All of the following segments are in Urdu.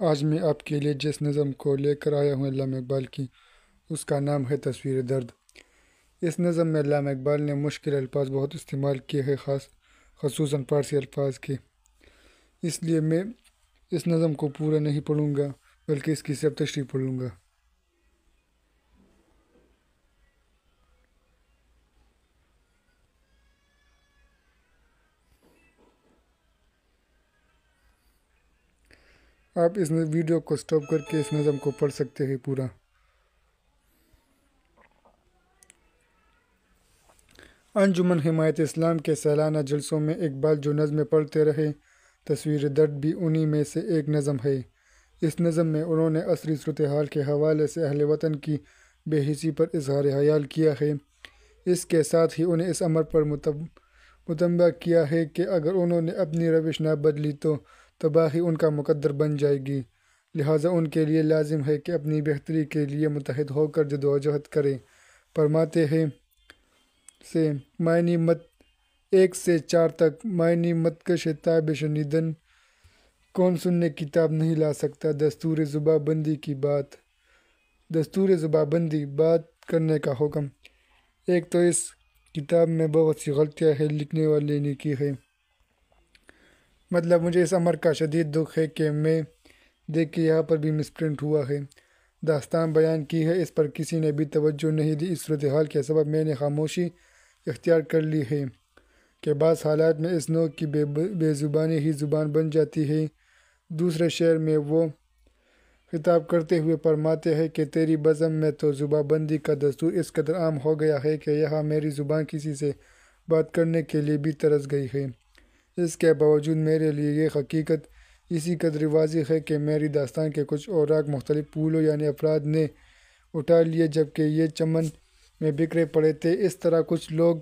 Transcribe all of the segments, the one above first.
آج میں آپ کے لیے جس نظم کو لے کر آیا ہوں علامہ اقبال کی، اس کا نام ہے تصویر درد۔ اس نظم میں علامہ اقبال نے مشکل الفاظ بہت استعمال کیے ہیں، خصوصاً فارسی الفاظ کے۔ اس لیے میں اس نظم کو پورا نہیں پڑھوں گا، بلکہ اس کی صرف تشریح پڑھوں گا۔ آپ اس ویڈیو کو سٹاپ کر کے اس نظم کو پڑھ سکتے ہیں پورا۔ انجمن حمایت اسلام کے سالانہ جلسوں میں اقبال جو نظمیں پڑھتے رہے، تصویر درد بھی انہی میں سے ایک نظم ہے۔ اس نظم میں انہوں نے عصری صورتحال کے حوالے سے اہل وطن کی بے حسی پر اظہار خیال کیا ہے۔ اس کے ساتھ ہی انہیں اس امر پر متنبہ کیا ہے کہ اگر انہوں نے اپنی روش نہ بدلی تو تباہی ان کا مقدر بن جائے گی، لہٰذا ان کے لیے لازم ہے کہ اپنی بہتری کے لیے متحد ہو کر جدوجہد کریں۔ فرماتے ہیں سے معنی مت 1 سے 4 تک، معنی مت کش تاب شنیدن، کون سننے کتاب نہیں لا سکتا، دستور زباں بندی کی بات، دستور زباں بندی بات کرنے کا حکم۔ ایک تو اس کتاب میں بہت سی غلطیاں ہیں، لکھنے والے نے کی ہے۔ مطلب مجھے اس امر کا شدید دکھ ہے کہ میں دیکھیے یہاں پر بھی مس پرنٹ ہوا ہے۔ داستان بیان کی ہے، اس پر کسی نے بھی توجہ نہیں دی۔ اس صورتحال کے سبب میں نے خاموشی اختیار کر لی ہے کہ بعض حالات میں اس نوع کی بے زبانی ہی زبان بن جاتی ہے۔ دوسرے شعر میں وہ خطاب کرتے ہوئے فرماتے ہیں کہ تیری بزم میں تو زباں بندی کا دستور اس قدر عام ہو گیا ہے کہ یہاں میری زبان کسی سے بات کرنے کے لیے بھی ترس گئی ہے۔ اس کے باوجود میرے لیے یہ حقیقت اسی قدر واضح ہے کہ میری داستان کے کچھ اوراق مختلف پھولوں یعنی افراد نے اٹھا لیے، جبکہ یہ چمن میں بکھرے پڑے تھے۔ اس طرح کچھ لوگ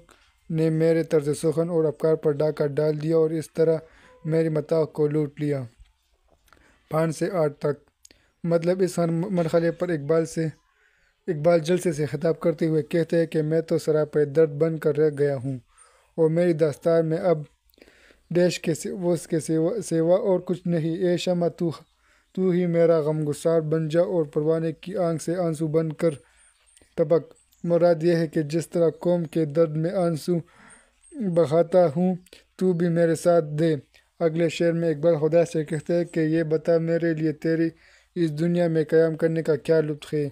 نے میرے طرز سخن اور افکار پر ڈاکہ ڈال دیا اور اس طرح میری متاع کو لوٹ لیا۔ 5 سے 8 تک، مطلب اس ہر مرحلے پر اقبال جلسے سے خطاب کرتے ہوئے کہتے ہیں کہ میں تو سراپے درد بن کر رہ گیا ہوں اور میری داستان میں اب ڈیش کے سوا اور کچھ نہیں۔ اے شمع تو ہی میرا غمگسار بن جا اور پروانے کی آنکھ سے آنسو بن کر ٹپک۔ مراد یہ ہے کہ جس طرح قوم کے درد میں آنسو بہاتا ہوں تو بھی میرے ساتھ دے۔ اگلے شعر میں اقبال خدا سے کہتے ہیں کہ یہ بتا میرے لیے تیری اس دنیا میں قیام کرنے کا کیا لطف ہے،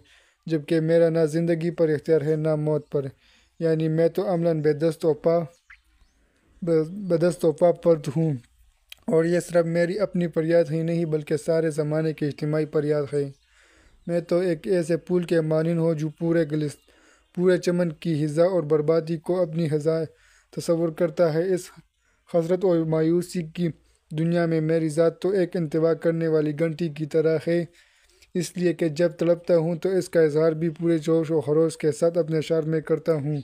جبکہ میرا نہ زندگی پر اختیار ہے نہ موت پر، یعنی میں تو عملاً بے دست و پا پرد ہوں، اور یہ صرف میری اپنی فریاد ہی نہیں بلکہ سارے زمانے کی اجتماعی فریاد ہے۔ میں تو ایک ایسے پھول کے مانند ہوں جو پورے چمن کی خزاں اور بربادی کو اپنی خزاں تصور کرتا ہے۔ اس حسرت اور مایوسی کی دنیا میں میری ذات تو ایک انتباہ کرنے والی گھنٹی کی طرح ہے، اس لیے کہ جب تڑپتا ہوں تو اس کا اظہار بھی پورے جوش و خروش کے ساتھ اپنے اشعار میں کرتا ہوں،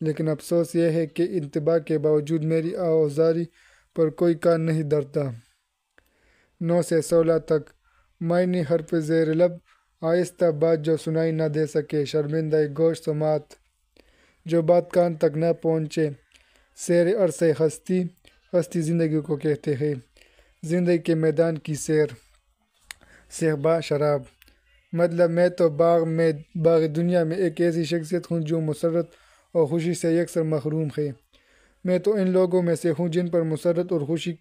لیکن افسوس یہ ہے کہ انتباہ کے باوجود میری آوازاری پر کوئی کان نہیں دھرتا۔ 9 سے 16 تک، معنی حرف زیر لب، آہستہ بات جو سنائی نہ دے سکے، شرمندہ گوش سماعت جو بات کان تک نہ پہنچے۔ سیر عرصہ ہستی زندگی کو کہتے ہیں، زندگی کے میدان کی سیر۔ صحبا شراب، مطلب میں تو باغ دنیا میں ایک ایسی شخصیت ہوں جو مسرت اور خوشی سے یکسر محروم ہے۔ میں تو ان لوگوں میں سے ہوں جن پر مسرت اور خوشی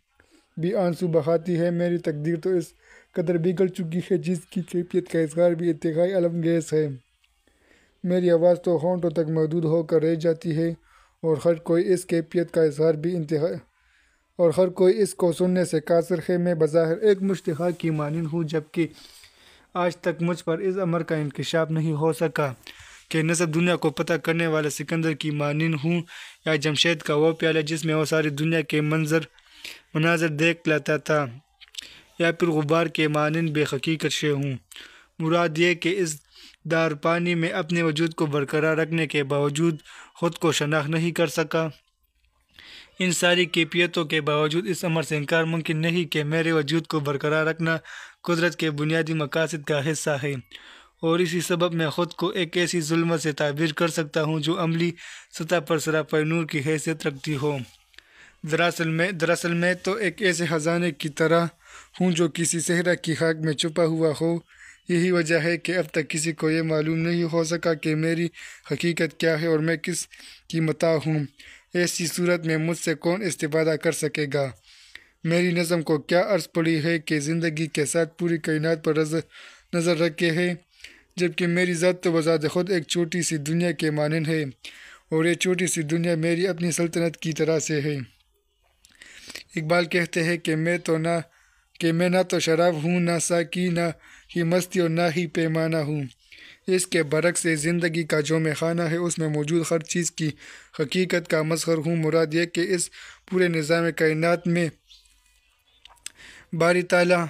بھی آنسو بہاتی ہے۔ میری تقدیر تو اس قدر بگڑ چکی ہے جس کی کیفیت کا اظہار بھی انتہائی المگیز ہے۔ میری آواز تو ہونٹوں تک محدود ہو کر رہ جاتی ہے اور ہر کوئی اس کیفیت کا اظہار بھی اور ہر کوئی اس کو سننے سے قاصر ہے۔ میں بظاہر ایک مشتہا کی مانند ہوں، جبکہ آج تک مجھ پر اس امر کا انکشاف نہیں ہو سکا کہ نصب دنیا کو پتہ کرنے والے سکندر کی مانند ہوں، یا جمشید کا وہ پیالہ جس میں وہ ساری دنیا کے مناظر دیکھ لیتا تھا، یا پھر غبار کے مانند بے حقیقت شے ہوں۔ مراد یہ کہ اس دار پانی میں اپنے وجود کو برقرار رکھنے کے باوجود خود کو شناخت نہیں کر سکا۔ ان ساری کیفیتوں کے باوجود اس امر سے انکار ممکن نہیں کہ میرے وجود کو برقرار رکھنا قدرت کے بنیادی مقاصد کا حصہ ہے، اور اسی سبب میں خود کو ایک ایسی ظلمت سے تعبیر کر سکتا ہوں جو عملی سطح پر سراپے نور کی حیثیت رکھتی ہو۔ دراصل میں تو ایک ایسے خزانے کی طرح ہوں جو کسی صحرا کی خاک میں چھپا ہوا ہو۔ یہی وجہ ہے کہ اب تک کسی کو یہ معلوم نہیں ہو سکا کہ میری حقیقت کیا ہے اور میں کس کی متاع ہوں۔ ایسی صورت میں مجھ سے کون استفادہ کر سکے گا؟ میری نظم کو کیا عرض پڑی ہے کہ زندگی کے ساتھ پوری کائنات پر نظر رکھے ہے، جبکہ میری ذات تو بذات خود ایک چھوٹی سی دنیا کے مانند ہے، اور یہ چھوٹی سی دنیا میری اپنی سلطنت کی طرح سے ہے۔ اقبال کہتے ہیں کہ میں نہ تو شراب ہوں، نہ ساقی، نہ ہی مستی اور نہ ہی پیمانہ ہوں۔ اس کے برعکس زندگی کا جو میں خانہ ہے، اس میں موجود ہر چیز کی حقیقت کا مظہر ہوں۔ مراد یہ کہ اس پورے نظام کائنات میں باری تعالیٰ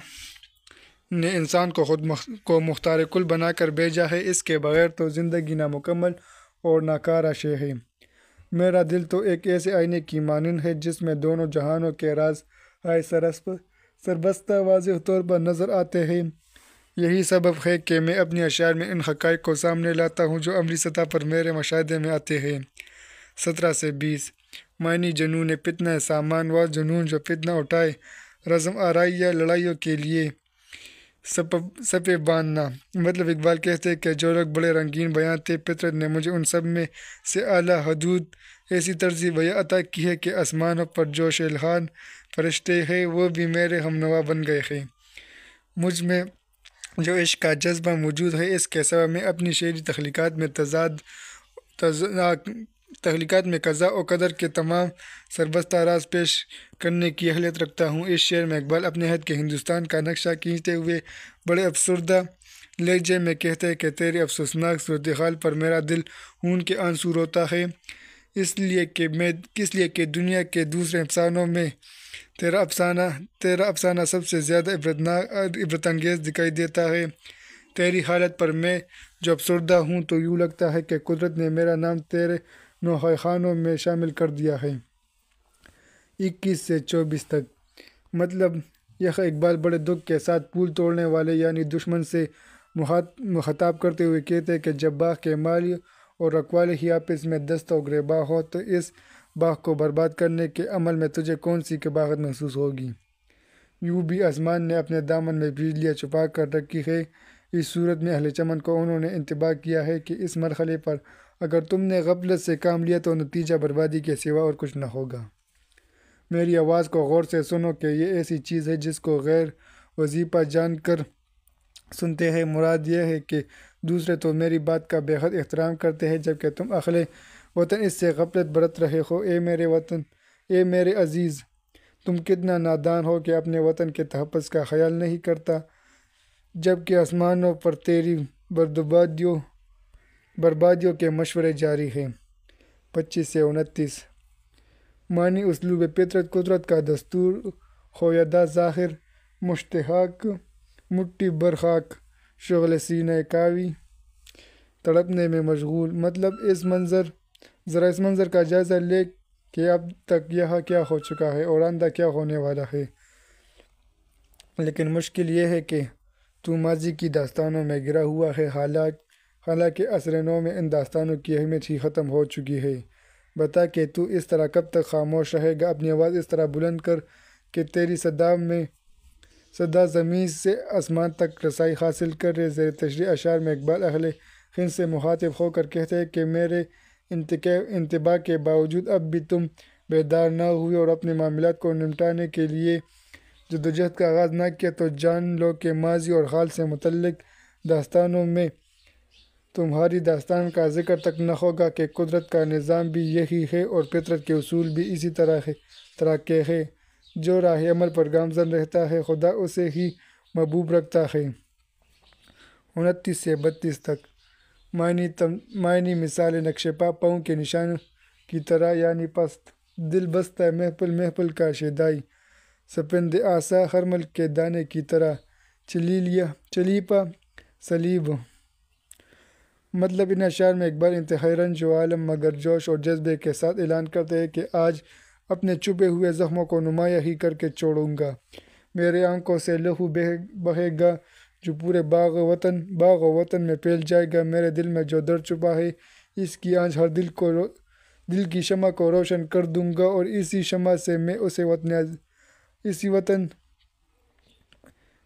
نے انسان کو خود کو مختار کل بنا کر بھیجا ہے۔ اس کے بغیر تو زندگی نامکمل اور ناکارہ شے ہے۔ میرا دل تو ایک ایسے آئینے کی مانند ہے جس میں دونوں جہانوں کے راز سربستہ واضح طور پر نظر آتے ہیں۔ یہی سبب ہے کہ میں اپنی اشعار میں ان حقائق کو سامنے لاتا ہوں جو عملی سطح پر میرے مشاہدے میں آتے ہیں۔ 17 سے 20 معنی جنون فتنہ سامان و جنون جو فتنہ اٹھائے، رزم آرائی یا لڑائیوں کے لیے سپے باندھنا۔ مطلب اقبال کہتے ہیں کہ جو لوگ بڑے رنگین بیان تھے، فطرت نے مجھے ان سب میں سے اعلیٰ حدود ایسی طرزِ بیاں عطا کی ہے کہ آسمانوں پر جو شیلخان فرشتے ہیں وہ بھی میرے ہم نوا بن گئے ہیں۔ مجھ میں جو عشق کا جذبہ موجود ہے، اس کے سبب میں اپنی شعری تخلیقات میں قضا و قدر کے تمام سربستہ راز پیش کرنے کی اہلیت رکھتا ہوں۔ اس شعر میں اقبال اپنے عہد کے ہندوستان کا نقشہ کھینچتے ہوئے بڑے افسردہ لہجے میں کہتے ہیں کہ تیری افسوسناک صورتحال پر میرا دل خون کے آنسو روتا ہے، اس لیے کہ دنیا کے دوسرے افسانوں میں تیرا افسانہ سب سے زیادہ عبرت انگیز دکھائی دیتا ہے۔ تیری حالت پر میں جو افسردہ ہوں تو یوں لگتا ہے کہ قدرت نے میرا نام تیرے نوحہ خوانوں میں شامل کر دیا ہے۔ 21 سے 24 تک مطلب یہ اقبال بڑے دکھ کے ساتھ پھول توڑنے والے یعنی دشمن سے مخاطب کرتے ہوئے کہتے ہیں کہ جب باغ کے مالی اور رکھوالے ہی آپس میں دست و گریباں ہو تو اس باغ کو برباد کرنے کے عمل میں تجھے کون سی کباحت محسوس ہوگی؟ یوں بھی آسمان نے اپنے دامن میں بجلیاں چھپا کر رکھی ہے۔ اس صورت میں اہل چمن کو انہوں نے انتباہ کیا ہے کہ اس مرحلے پر اگر تم نے غفلت سے کام لیا تو نتیجہ بربادی کے سوا اور کچھ نہ ہوگا۔ میری آواز کو غور سے سنو کہ یہ ایسی چیز ہے جس کو غیر وظیفہ جان کر سنتے ہیں۔ مراد یہ ہے کہ دوسرے تو میری بات کا بے حد احترام کرتے ہیں، جبکہ تم اہل وطن اس سے غفلت برت رہے ہو۔ اے میرے وطن، اے میرے عزیز، تم کتنا نادان ہو کہ اپنے وطن کے تحفظ کا خیال نہیں کرتا، جبکہ آسمانوں پر تیری بربادیوں کے مشورے جاری ہیں۔ 25 سے 29 معنی اسلوب فطرت قدرت کا دستور خویدہ ظاہر مشتاق مٹھی برخاک شغل سینہ کاوی تڑپنے میں مشغول۔ مطلب ذرا اس منظر کا جائزہ لے کہ اب تک یہاں کیا ہو چکا ہے اور آئندہ کیا ہونے والا ہے، لیکن مشکل یہ ہے کہ تو ماضی کی داستانوں میں گرا ہوا ہے، حالانکہ عصر نو میں ان داستانوں کی اہمیت ہی ختم ہو چکی ہے۔ بتا کہ تو اس طرح کب تک خاموش رہے گا؟ اپنی آواز اس طرح بلند کر کہ تیری صدا زمین سے آسمان تک رسائی حاصل کرے۔ زیر تشریح اشعار میں اقبال اہل ہند سے مخاطب ہو کر کہتے ہیں کہ میرے انتباہ کے باوجود اب بھی تم بیدار نہ ہوئے اور اپنے معاملات کو نمٹانے کے لیے جدوجہد کا آغاز نہ کیا، تو جان لو کہ ماضی اور حال سے متعلق داستانوں میں تمہاری داستان کا ذکر تک نہ ہوگا کہ قدرت کا نظام بھی یہی ہے اور فطرت کے اصول بھی اسی طرح کے ہے۔ جو راہ عمل پر گامزن رہتا ہے خدا اسے ہی محبوب رکھتا ہے۔ 29 سے 32 تک معنی مثال نقش پا پاؤں کے نشان کی طرح یعنی پست دل بستہ محفل کا شیدائی سپند آسا ہرمل کے دانے کی طرح چلیپا سلیب۔ مطلب ان اشعار میں اقبال انتہائی رنج و عالم مگر جوش اور جذبے کے ساتھ اعلان کرتے ہیں کہ آج اپنے چھپے ہوئے زخموں کو نمایاں ہی کر کے چھوڑوں گا۔ میرے آنکھوں سے لہو بہے گا جو پورے باغ و وطن میں پھیل جائے گا۔ میرے دل میں جو درد چھپا ہے اس کی آنچ ہر دل کی شمع کو روشن کر دوں گا، اور اسی شمع سے میں اسی وطن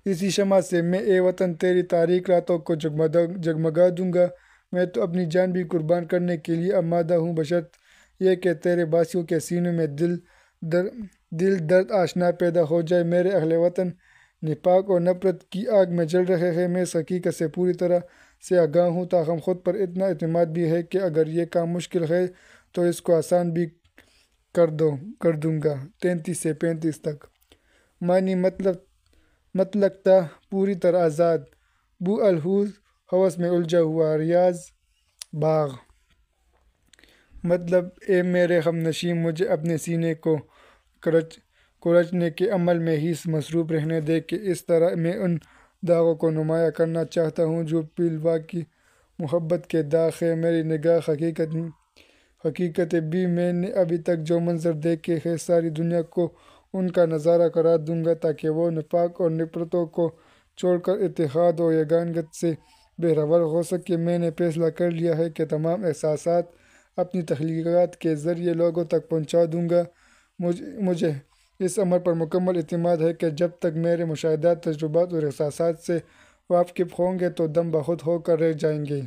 اسی شمع سے میں اے وطن تیری تاریک راتوں کو جگمگا دوں گا۔ میں تو اپنی جان بھی قربان کرنے کے لیے آمادہ ہوں، بشرط یہ کہ تیرے باسیوں کے سینوں میں دل درد آشنا پیدا ہو جائے۔ میرے اہل وطن نفاق اور نفرت کی آگ میں جل رہے ہیں۔ میں اس حقیقت سے پوری طرح سے آگاہ ہوں، تاہم خود پر اتنا اعتماد بھی ہے کہ اگر یہ کام مشکل ہے تو اس کو آسان بھی کر دوں گا۔ 33 سے 35 تک معنی مطلق تا پوری طرح آزاد، بو الحوض ہوس میں الجھا ہوا ریاض باغ۔ مطلب اے میرے ہم نشین، مجھے اپنے سینے کو کچلنے کے عمل میں ہی مصروف رہنے دے کہ اس طرح میں ان داغوں کو نمایاں کرنا چاہتا ہوں جو پیلوا کی محبت کے داغ ہیں۔ میری نگاہ حقیقت بھی میں نے ابھی تک جو منظر دیکھے ہیں ساری دنیا کو ان کا نظارہ قرار دوں گا تاکہ وہ نفاق اور نفرتوں کو چھوڑ کر اتحاد اور یگانگت سے بہرور ہو سکے۔ میں نے فیصلہ کر لیا ہے کہ تمام احساسات اپنی تخلیقات کے ذریعے لوگوں تک پہنچا دوں گا۔ مجھے اس امر پر مکمل اعتماد ہے کہ جب تک میرے مشاہدات، تجربات اور احساسات سے واقف ہوں گے تو دم بخود ہو کر رہ جائیں گے۔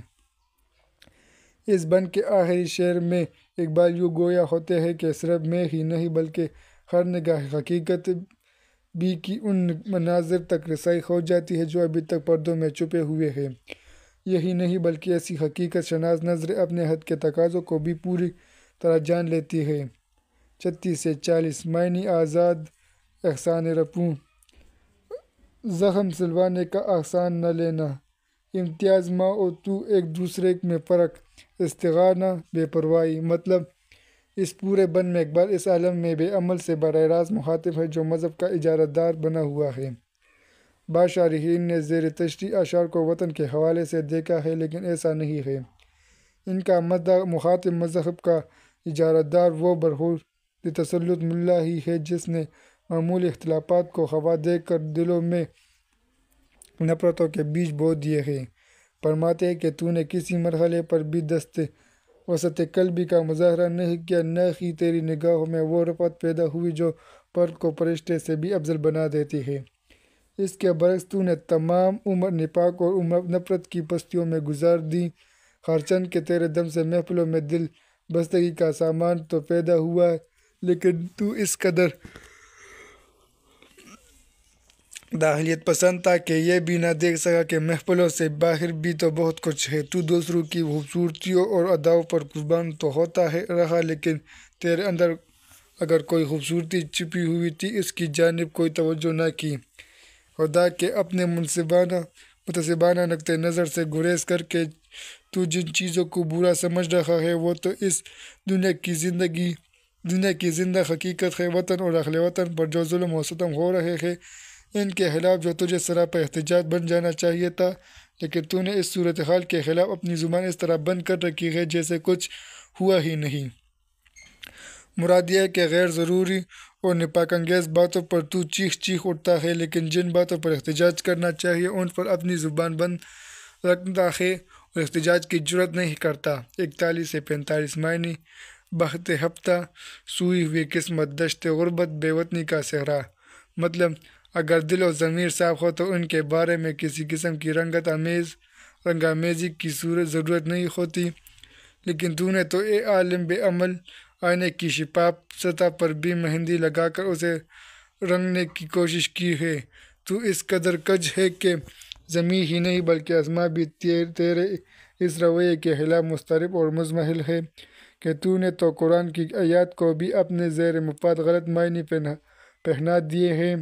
اس بند کے آخری شعر میں اقبال یوں گویا ہوتے ہیں کہ صرف میں ہی نہیں بلکہ ہر نگاہ حقیقت بھی کی ان مناظر تک رسائی ہو جاتی ہے جو ابھی تک پردوں میں چھپے ہوئے ہیں۔ یہی نہیں بلکہ ایسی حقیقت شناس نظریں اپنے حد کے تقاضوں کو بھی پوری طرح جان لیتی ہے۔ 36 سے 40 معنی آزاد احسان رپوں، زخم سلوانے کا احسان نہ لینا، امتیاز ماں اور تو ایک دوسرے میں فرق، استغانہ بے پرواہی۔ مطلب اس پورے بند میں اقبال اس عالم میں بے عمل سے براہ راست مخاطب ہے جو مذہب کا اجارہ دار بنا ہوا ہے۔ بعض شارحین نے زیر تشریح اشعار کو وطن کے حوالے سے دیکھا ہے لیکن ایسا نہیں ہے۔ ان کا مخاطب مذہب کا اجارہ دار وہ برحور تسلط ملا ہی ہے جس نے معمولی اختلافات کو ہوا دے کر دلوں میں نفرتوں کے بیج بو دیے ہیں۔ فرماتے ہیں کہ تو نے کسی مرحلے پر بھی دست وسط قلبی کا مظاہرہ نہیں کیا، نہ ہی تیری نگاہوں میں وہ رفعت پیدا ہوئی جو فرد کو فرشتے سے بھی افضل بنا دیتی ہے۔ اس کے برعکس تو نے تمام عمر نفاق اور نفرت کی پستیوں میں گزار دی، ہرچند کہ تیرے دم سے محفلوں میں دل بستگی کا سامان تو پیدا ہوا، لیکن تو اس قدر داخلیت پسند تھا کہ یہ بھی نہ دیکھ سکا کہ محفلوں سے باہر بھی تو بہت کچھ ہے۔ تو دوسروں کی خوبصورتیوں اور اداؤں پر قربان تو ہوتا رہا لیکن تیرے اندر اگر کوئی خوبصورتی چھپی ہوئی تھی اس کی جانب کوئی توجہ نہ کی۔ خدا کے اپنے متعصبانہ نقطہ نظر سے گریز کر کے تو جن چیزوں کو برا سمجھ رہا ہے وہ تو اس دنیا کی زندہ حقیقت ہے۔ وطن اور اہل وطن پر جو ظلم و ستم ہو رہے ہیں ان کے خلاف جو تجھے سراپا احتجاج بن جانا چاہیے تھا، لیکن تو نے اس صورتحال کے خلاف اپنی زبان اس طرح بند کر رکھی ہے جیسے کچھ ہوا ہی نہیں۔ مراد یہ ہے کہ غیر ضروری اور نفاق انگیز باتوں پر تو چیخ اٹھتا ہے لیکن جن باتوں پر احتجاج کرنا چاہیے ان پر اپنی زبان بند رکھتا ہے اور احتجاج کی جرات نہیں کرتا۔ 41 سے 45 معنی بخت ہفتہ، سوئی ہوئی قسمت، دشت غربت، بے وطنی کا صحرا۔ مطلب اگر دل و ضمیر صاف ہو تو ان کے بارے میں کسی قسم کی رنگ آمیزی کی ضرورت نہیں ہوتی، لیکن تو نے تو اے عالم بے عمل آئینے کی شفاف سطح پر بھی مہندی لگا کر اسے رنگنے کی کوشش کی ہے۔ تو اس قدر کج ہے کہ زمین ہی نہیں بلکہ آسمان بھی تیرے اس رویے کے خلاف مضطرب اور مضمحل ہے کہ تو نے تو قرآن کی آیات کو بھی اپنے زیر مفاد غلط معنی پہنا دیے ہیں۔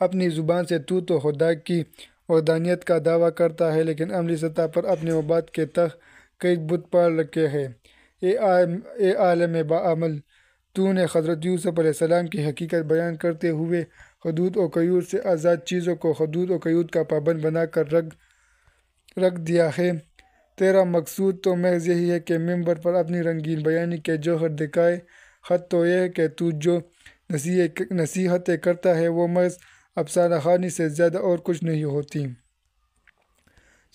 اپنی زبان سے تو خدا کی وحدانیت کا دعویٰ کرتا ہے لیکن عملی سطح پر اپنے مفاد کے تئیں کئی بت پال رکھے ہیں۔ اے عالم باعمل، تو نے حضرت یوسف علیہ السلام کی حقیقت بیان کرتے ہوئے حدود و قیود سے آزاد چیزوں کو حدود و قیود کا پابند بنا کر رکھ دیا ہے۔ تیرا مقصود تو محض یہی ہے کہ ممبر پر اپنی رنگین بیانی کے جوہر دکھائے۔ حد تو یہ ہے کہ تو جو نصیحتیں کرتا ہے وہ محض افسانہ خوانی سے زیادہ اور کچھ نہیں ہوتی۔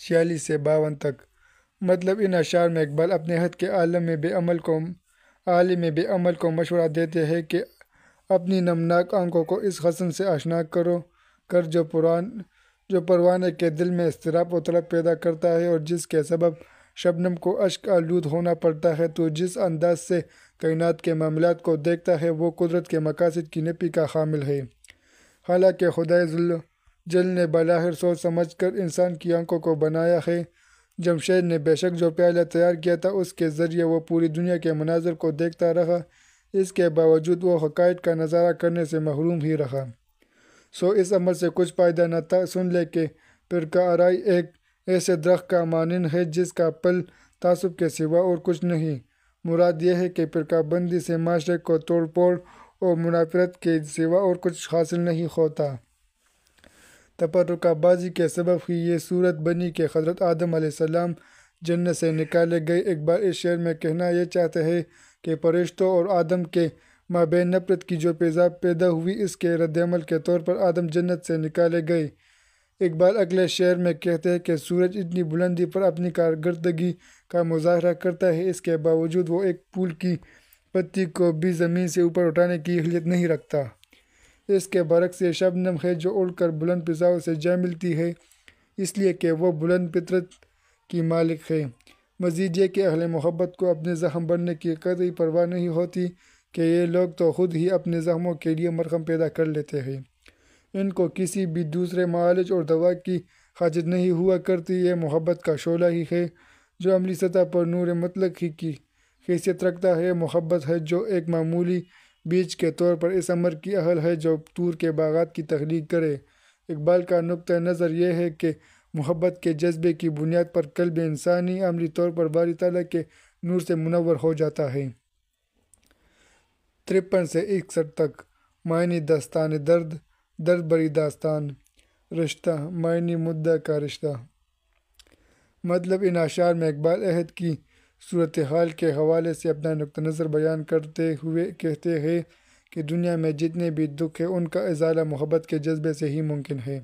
46 سے 52 تک مطلب ان اشعار میں اقبال اپنے حد کے عالم میں بے عمل کو مشورہ دیتے ہیں کہ اپنی نمناک آنکھوں کو اس حسن سے آشنا کرو کر جو پروانے کے دل میں اضطراب و طلب پیدا کرتا ہے اور جس کے سبب شبنم کو اشک آلود ہونا پڑتا ہے، تو جس انداز سے کائنات کے معاملات کو دیکھتا ہے وہ قدرت کے مقاصد کی نفی کا حامل ہے۔ حالانکہ خدائے جل نے بظاہر سوچ سمجھ کر انسان کی آنکھوں کو بنایا ہے، جمشید نے بے شک جو پیالہ تیار کیا تھا اس کے ذریعے وہ پوری دنیا کے مناظر کو دیکھتا رہا، اس کے باوجود وہ حقائق کا نظارہ کرنے سے محروم ہی رہا۔ سو اس عمل سے کچھ فائدہ نہ تھا۔ سن لے کہ فرقہ آرائی ایک ایسے درخت کا مانند ہے جس کا پھل تعصب کے سوا اور کچھ نہیں۔ مراد یہ ہے کہ فرقہ بندی سے معاشرے کو توڑ پھوڑ اور منافرت کے سوا اور کچھ حاصل نہیں ہوتا۔ تفرقہ بازی کے سبب ہی یہ صورت بنی کہ حضرت آدم علیہ السلام جنت سے نکالے گئے۔ اقبال اس شعر میں کہنا یہ چاہتے ہیں کہ فرشتوں اور آدم کے مابین نفرت کی جو فضا پیدا ہوئی، اس کے رد عمل کے طور پر آدم جنت سے نکالے گئے۔ اقبال اگلے شعر میں کہتے ہیں کہ سورج اتنی بلندی پر اپنی کارکردگی کا مظاہرہ کرتا ہے، اس کے باوجود وہ ایک پھول کی پتی کو بھی زمین سے اوپر اٹھانے کی اہلیت نہیں رکھتا۔ اس کے برعکس یہ شبنم ہے جو اڑ کر بلند فضاؤں سے جا ملتی ہے، اس لیے کہ وہ بلند فطرت کی مالک ہے۔ مزید یہ کہ اہل محبت کو اپنے زخم بننے کی قطعی پرواہ نہیں ہوتی کہ یہ لوگ تو خود ہی اپنے زخموں کے لیے مرہم پیدا کر لیتے ہیں، ان کو کسی بھی دوسرے معالج اور دوا کی حاجت نہیں ہوا کرتی۔ یہ محبت کا شعلہ ہی ہے جو عملی سطح پر نور مطلق ہی کی حیثیت رکھتا ہے۔ محبت ہے جو ایک معمولی بیج کے طور پر اس امر کی اہل ہے جو طور کے باغات کی تخلیق کرے۔ اقبال کا نقطہ نظر یہ ہے کہ محبت کے جذبے کی بنیاد پر قلب انسانی عملی طور پر باری تعالیٰ کے نور سے منور ہو جاتا ہے۔ 53 سے 61 تک معنی داستان درد، درد بری داستان، رشتہ، معنی مدعا کا رشتہ۔ مطلب ان اشعار میں اقبال عہد کی صورتحال کے حوالے سے اپنا نقطہ نظر بیان کرتے ہوئے کہتے ہیں کہ دنیا میں جتنے بھی دکھ ہیں ان کا ازالہ محبت کے جذبے سے ہی ممکن ہے،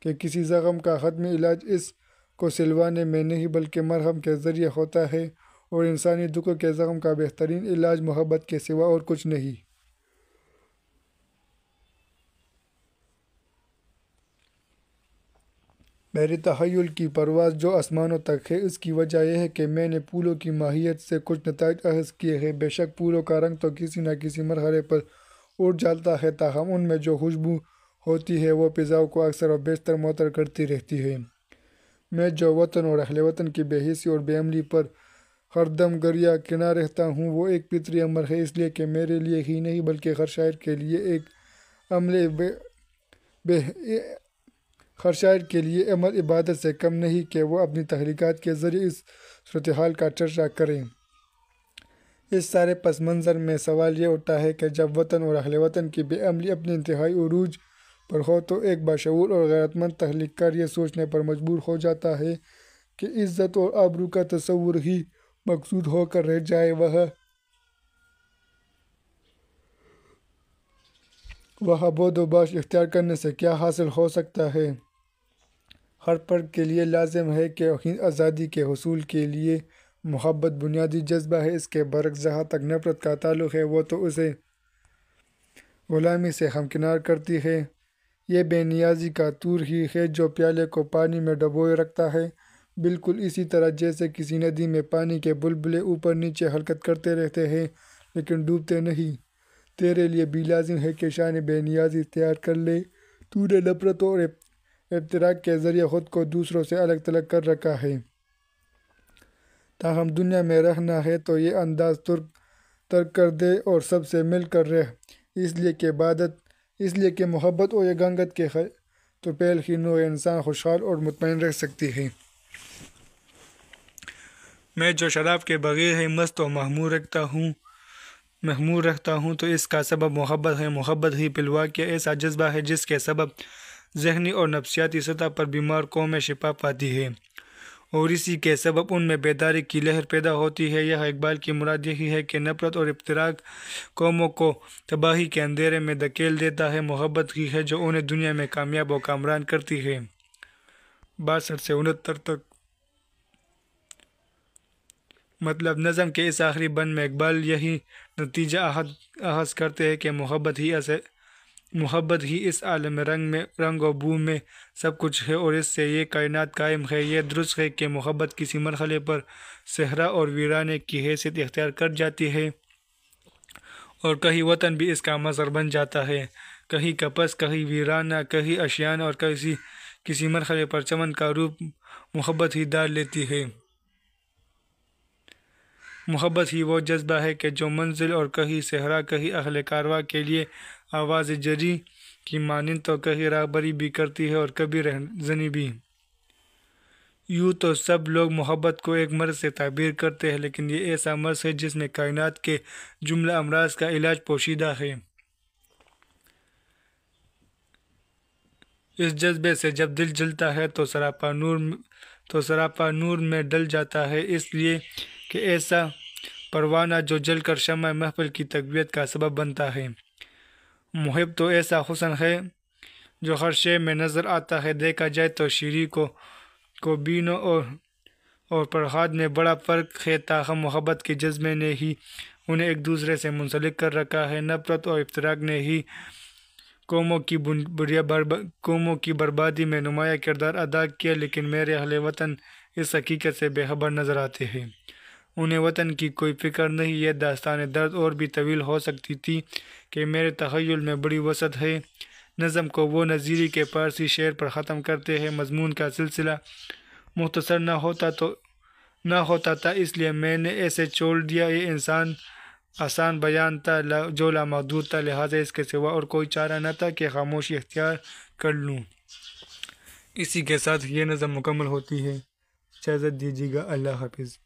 کہ کسی زخم کا حتمی علاج اس کو سلوانے میں نہیں بلکہ مرہم کے ذریعے ہوتا ہے، اور انسانی دکھوں کے زخم کا بہترین علاج محبت کے سوا اور کچھ نہیں۔ میری تخیل کی پرواز جو آسمانوں تک ہے، اس کی وجہ یہ ہے کہ میں نے پھولوں کی ماہیت سے کچھ نتائج اخذ کیے ہیں۔ بے شک پھولوں کا رنگ تو کسی نہ کسی مرحلے پر اڑ جاتا ہے، تاہم ان میں جو خوشبو ہوتی ہے وہ فضاؤں کو اکثر و بیشتر معطر کرتی رہتی ہے۔ میں جو وطن اور اہل وطن کی بے حسی اور بے عملی پر ہر دم گریہ کنا رہتا ہوں، وہ ایک فطری امر ہے، اس لیے کہ میرے لیے ہی نہیں بلکہ ہر شاعر کے لیے عمل عبادت سے کم نہیں کہ وہ اپنی تخلیقات کے ذریعے اس صورتحال کا چرچا کریں۔ اس سارے پس منظر میں سوال یہ اٹھتا ہے کہ جب وطن اور اہل وطن کی بے عملی اپنے انتہائی عروج پر ہو تو ایک باشعور اور غیرت مند تخلیق کار یہ سوچنے پر مجبور ہو جاتا ہے کہ عزت اور آبرو کا تصور ہی مقصود ہو کر رہ جائے، وہاں بود و باش اختیار کرنے سے کیا حاصل ہو سکتا ہے؟ ہر فرد کے لیے لازم ہے کہ آزادی کے حصول کے لیے محبت بنیادی جذبہ ہے۔ اس کے برعکس جہاں تک نفرت کا تعلق ہے وہ تو اسے غلامی سے ہمکنار کرتی ہے۔ یہ بے نیازی کا طور ہی ہے جو پیالے کو پانی میں ڈبوئے رکھتا ہے، بالکل اسی طرح جیسے کسی ندی میں پانی کے بلبلے اوپر نیچے حرکت کرتے رہتے ہیں لیکن ڈوبتے نہیں۔ تیرے لیے بھی لازم ہے کہ شان بے نیازی اختیار کر لے۔ تو نے نفرت اور افتراق کے ذریعے خود کو دوسروں سے الگ تھلگ کر رکھا ہے۔ تاہم دنیا میں رہنا ہے تو یہ انداز ترک کر دے اور سب سے مل کر رہ، اس لیے کہ محبت اور یگانگت کے تو پہل ہی نوع انسان خوشحال اور مطمئن رہ سکتی ہے۔ میں جو شراب کے بغیر ہی مست و مخمور رکھتا ہوں تو اس کا سبب محبت ہے۔ محبت ہی بالواقع ایسا جذبہ ہے جس کے سبب ذہنی اور نفسیاتی سطح پر بیمار قومیں شفا پاتی ہے اور اسی کے سبب ان میں بیداری کی لہر پیدا ہوتی ہے۔ یہ اقبال کی مراد یہی ہے کہ نفرت اور افتراق قوموں کو تباہی کے اندھیرے میں دھکیل دیتا ہے، محبت ہی ہے جو انہیں دنیا میں کامیاب و کامران کرتی ہے۔ 62 سے 69 تک مطلب نظم کے اس آخری بند میں اقبال یہی نتیجہ اخذ کرتے ہیں کہ محبت ہی محبت ہی اس عالم رنگ و بو میں سب کچھ ہے، اور اس سے یہ کائنات قائم ہے۔ یہ درست ہے کہ محبت کسی مرحلے پر صحرا اور ویرانے کی حیثیت اختیار کر جاتی ہے، اور کہیں وطن بھی اس کا مظہر بن جاتا ہے، کہیں کپس، کہیں ویرانہ، کہیں اشیانہ، اور کسی مرحلے پر چمن کا روپ محبت ہی دار لیتی ہے۔ محبت ہی وہ جذبہ ہے کہ جو منزل اور کہیں صحرا، کہیں اہل کارواں کے لیے آواز جری کی مانند تو کہیں راہبری بھی کرتی ہے اور کبھی رہزنی بھی۔ یوں تو سب لوگ محبت کو ایک مرض سے تعبیر کرتے ہیں، لیکن یہ ایسا مرض ہے جس میں کائنات کے جملہ امراض کا علاج پوشیدہ ہے۔ اس جذبے سے جب دل جلتا ہے تو سراپا نور میں ڈل جاتا ہے، اس لیے کہ ایسا پروانہ جو جل کر شمع محفل کی تقویت کا سبب بنتا ہے۔ محب تو ایسا حسن ہے جو ہر شے میں نظر آتا ہے، دیکھا جائے تو شیری کو بینو اور فرہاد میں بڑا فرق ہے، تاہم محبت کے جذبے نے ہی انہیں ایک دوسرے سے منسلک کر رکھا ہے۔ نفرت اور افتراق نے ہی قوموں کی بربادی میں نمایاں کردار ادا کیا، لیکن میرے اہل وطن اس حقیقت سے بے خبر نظر آتے ہیں۔ انہیں وطن کی کوئی فکر نہیں۔ یہ داستان درد اور بھی طویل ہو سکتی تھی کہ میرے تخیل میں بڑی وسعت ہے۔ نظم کو وہ نظیری کے فارسی شعر پر ختم کرتے ہیں۔ مضمون کا سلسلہ مختصر نہ ہوتا تھا، اس لیے میں نے ایسے چھوڑ دیا۔ یہ آسان بیان تھا جو لامحدود تھا، لہٰذا اس کے سوا اور کوئی چارہ نہ تھا کہ خاموشی اختیار کر لوں۔ اسی کے ساتھ یہ نظم مکمل ہوتی ہے۔ اجازت دیجیے گا۔ اللہ حافظ۔